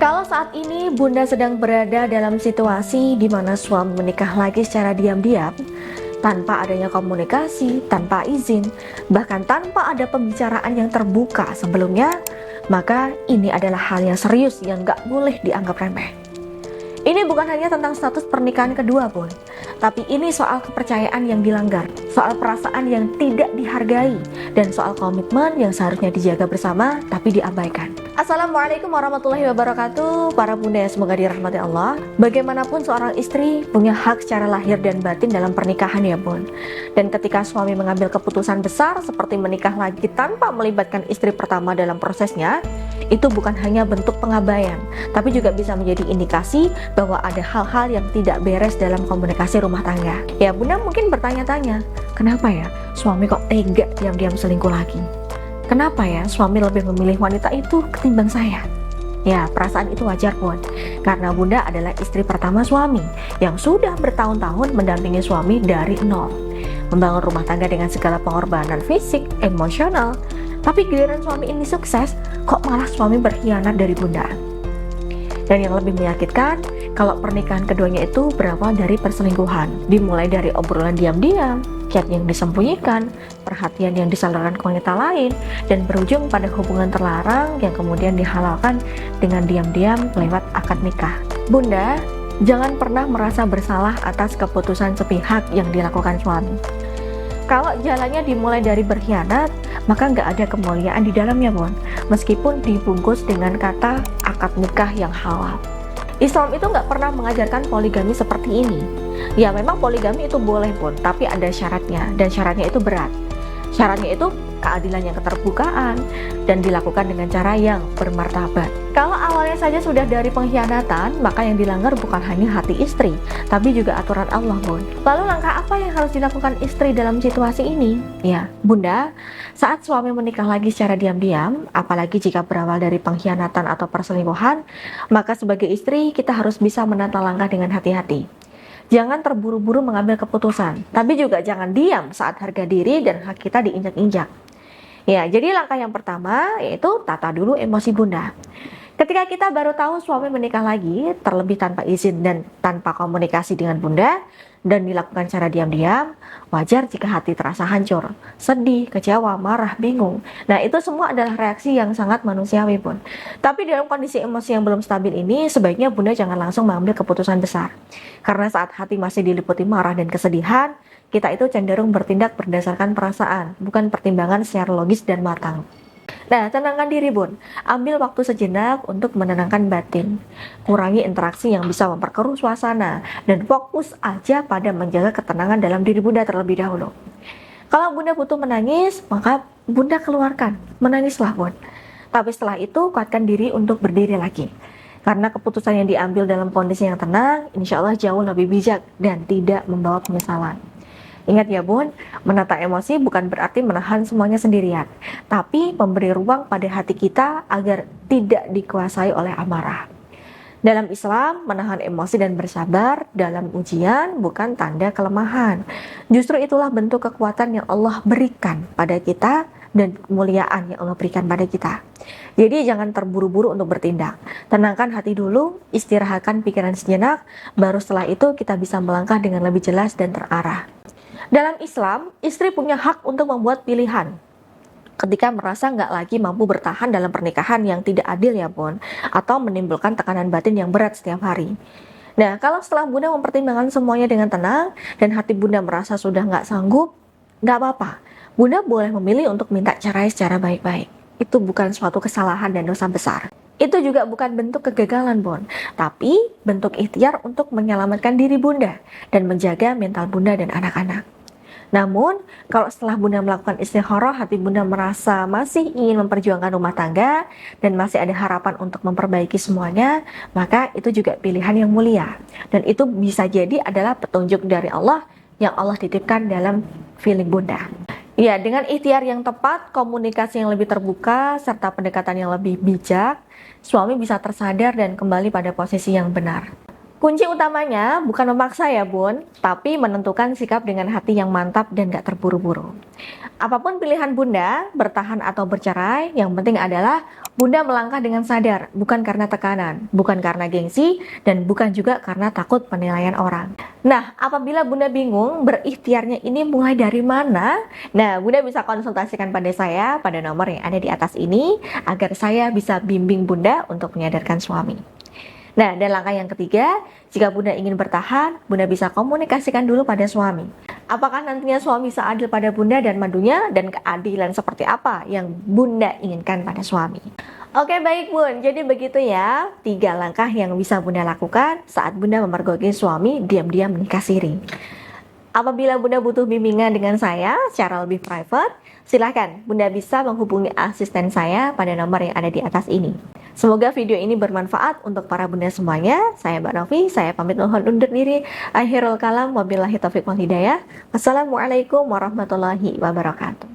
Kalau saat ini Bunda sedang berada dalam situasi di mana suami menikah lagi secara diam-diam, tanpa adanya komunikasi, tanpa izin, bahkan tanpa ada pembicaraan yang terbuka sebelumnya, maka ini adalah hal yang serius yang gak boleh dianggap remeh. Ini bukan hanya tentang status pernikahan kedua, Bun, tapi ini soal kepercayaan yang dilanggar, soal perasaan yang tidak dihargai, dan soal komitmen yang seharusnya dijaga bersama tapi diabaikan. Assalamualaikum warahmatullahi wabarakatuh, para bunda yang semoga dirahmati Allah. Bagaimanapun seorang istri punya hak secara lahir dan batin dalam pernikahan ya, Bun. Dan ketika suami mengambil keputusan besar seperti menikah lagi tanpa melibatkan istri pertama dalam prosesnya, itu bukan hanya bentuk pengabaian, tapi juga bisa menjadi indikasi bahwa ada hal-hal yang tidak beres dalam komunikasi rumah tangga. Ya, Bunda mungkin bertanya-tanya, kenapa ya suami kok tega diam-diam selingkuh lagi? Kenapa ya suami lebih memilih wanita itu ketimbang saya? Ya, perasaan itu wajar, Bun, karena Bunda adalah istri pertama suami yang sudah bertahun-tahun mendampingi suami dari nol, membangun rumah tangga dengan segala pengorbanan fisik, emosional. Tapi giliran suami ini sukses, kok malah suami berkhianat dari Bunda. Dan yang lebih menyakitkan, kalau pernikahan keduanya itu berawal dari perselingkuhan. Dimulai dari obrolan diam-diam, chat yang disembunyikan, perhatian yang disalurkan ke wanita lain, dan berujung pada hubungan terlarang yang kemudian dihalalkan dengan diam-diam lewat akad nikah. Bunda, jangan pernah merasa bersalah atas keputusan sepihak yang dilakukan suami. Kalau jalannya dimulai dari berkhianat, maka nggak ada kemuliaan di dalamnya, Bun, meskipun dibungkus dengan kata akad nikah yang halal. Islam itu nggak pernah mengajarkan poligami seperti ini. Ya, memang poligami itu boleh, Bun, tapi ada syaratnya, dan syaratnya itu berat. Syaratnya itu keadilan yang keterbukaan dan dilakukan dengan cara yang bermartabat. Kalau awalnya saja sudah dari pengkhianatan, maka yang dilanggar bukan hanya hati istri, tapi juga aturan Allah, Bun. Lalu langkah apa yang harus dilakukan istri dalam situasi ini? Ya, Bunda, saat suami menikah lagi secara diam-diam, apalagi jika berawal dari pengkhianatan atau perselingkuhan, maka sebagai istri kita harus bisa menata langkah dengan hati-hati. Jangan terburu-buru mengambil keputusan, tapi juga jangan diam saat harga diri dan hak kita diinjak-injak. Ya, jadi langkah yang pertama yaitu tata dulu emosi Bunda. Ketika kita baru tahu suami menikah lagi, terlebih tanpa izin dan tanpa komunikasi dengan Bunda, dan dilakukan secara diam-diam, wajar jika hati terasa hancur, sedih, kecewa, marah, bingung. Nah, itu semua adalah reaksi yang sangat manusiawi, Bun. Tapi dalam kondisi emosi yang belum stabil ini, sebaiknya Bunda jangan langsung mengambil keputusan besar. Karena saat hati masih diliputi marah dan kesedihan, kita itu cenderung bertindak berdasarkan perasaan, bukan pertimbangan secara logis dan matang. Nah, tenangkan diri, Bun. Ambil waktu sejenak untuk menenangkan batin. Kurangi interaksi yang bisa memperkeruh suasana dan fokus aja pada menjaga ketenangan dalam diri Bunda terlebih dahulu. Kalau Bunda butuh menangis, maka Bunda keluarkan. Menangislah, Bun. Tapi setelah itu, kuatkan diri untuk berdiri lagi. Karena keputusan yang diambil dalam kondisi yang tenang, insya Allah jauh lebih bijak dan tidak membawa penyesalan. Ingat ya, Bun, menata emosi bukan berarti menahan semuanya sendirian, tapi memberi ruang pada hati kita agar tidak dikuasai oleh amarah. Dalam Islam, menahan emosi dan bersabar dalam ujian bukan tanda kelemahan. Justru itulah bentuk kekuatan yang Allah berikan pada kita dan kemuliaan yang Allah berikan pada kita. Jadi jangan terburu-buru untuk bertindak. Tenangkan hati dulu, istirahatkan pikiran sejenak, baru setelah itu kita bisa melangkah dengan lebih jelas dan terarah. Dalam Islam, istri punya hak untuk membuat pilihan ketika merasa nggak lagi mampu bertahan dalam pernikahan yang tidak adil ya, Bun, atau menimbulkan tekanan batin yang berat setiap hari. Nah, kalau setelah Bunda mempertimbangkan semuanya dengan tenang dan hati Bunda merasa sudah nggak sanggup, nggak apa-apa. Bunda boleh memilih untuk minta cerai secara baik-baik. Itu bukan suatu kesalahan dan dosa besar. Itu juga bukan bentuk kegagalan, Bun, tapi bentuk ikhtiar untuk menyelamatkan diri Bunda dan menjaga mental Bunda dan anak-anak. Namun, kalau setelah Bunda melakukan istikharah, hati Bunda merasa masih ingin memperjuangkan rumah tangga dan masih ada harapan untuk memperbaiki semuanya, maka itu juga pilihan yang mulia. Dan itu bisa jadi adalah petunjuk dari Allah yang Allah titipkan dalam feeling Bunda. Ya, dengan ikhtiar yang tepat, komunikasi yang lebih terbuka, serta pendekatan yang lebih bijak, suami bisa tersadar dan kembali pada posisi yang benar. Kunci utamanya bukan memaksa ya, Bun, tapi menentukan sikap dengan hati yang mantap dan gak terburu-buru. Apapun pilihan Bunda, bertahan atau bercerai, yang penting adalah Bunda melangkah dengan sadar, bukan karena tekanan, bukan karena gengsi, dan bukan juga karena takut penilaian orang. Nah, apabila Bunda bingung berikhtiarnya ini mulai dari mana, nah Bunda bisa konsultasikan pada saya pada nomor yang ada di atas ini agar saya bisa bimbing Bunda untuk menyadarkan suami. Nah, dan langkah yang ketiga, jika Bunda ingin bertahan, Bunda bisa komunikasikan dulu pada suami. Apakah nantinya suami bisa adil pada Bunda dan mandunya, dan keadilan seperti apa yang Bunda inginkan pada suami. Oke, baik Bun, jadi begitu ya 3 langkah yang bisa Bunda lakukan saat Bunda memergoki suami diam-diam menikah siri. Apabila Bunda butuh bimbingan dengan saya secara lebih private, silahkan Bunda bisa menghubungi asisten saya pada nomor yang ada di atas ini. Semoga video ini bermanfaat untuk para Bunda semuanya. Saya Mbak Novi, saya pamit mohon undur diri. Akhirul kalam, wabillahi taufiq wal hidayah. Wassalamualaikum warahmatullahi wabarakatuh.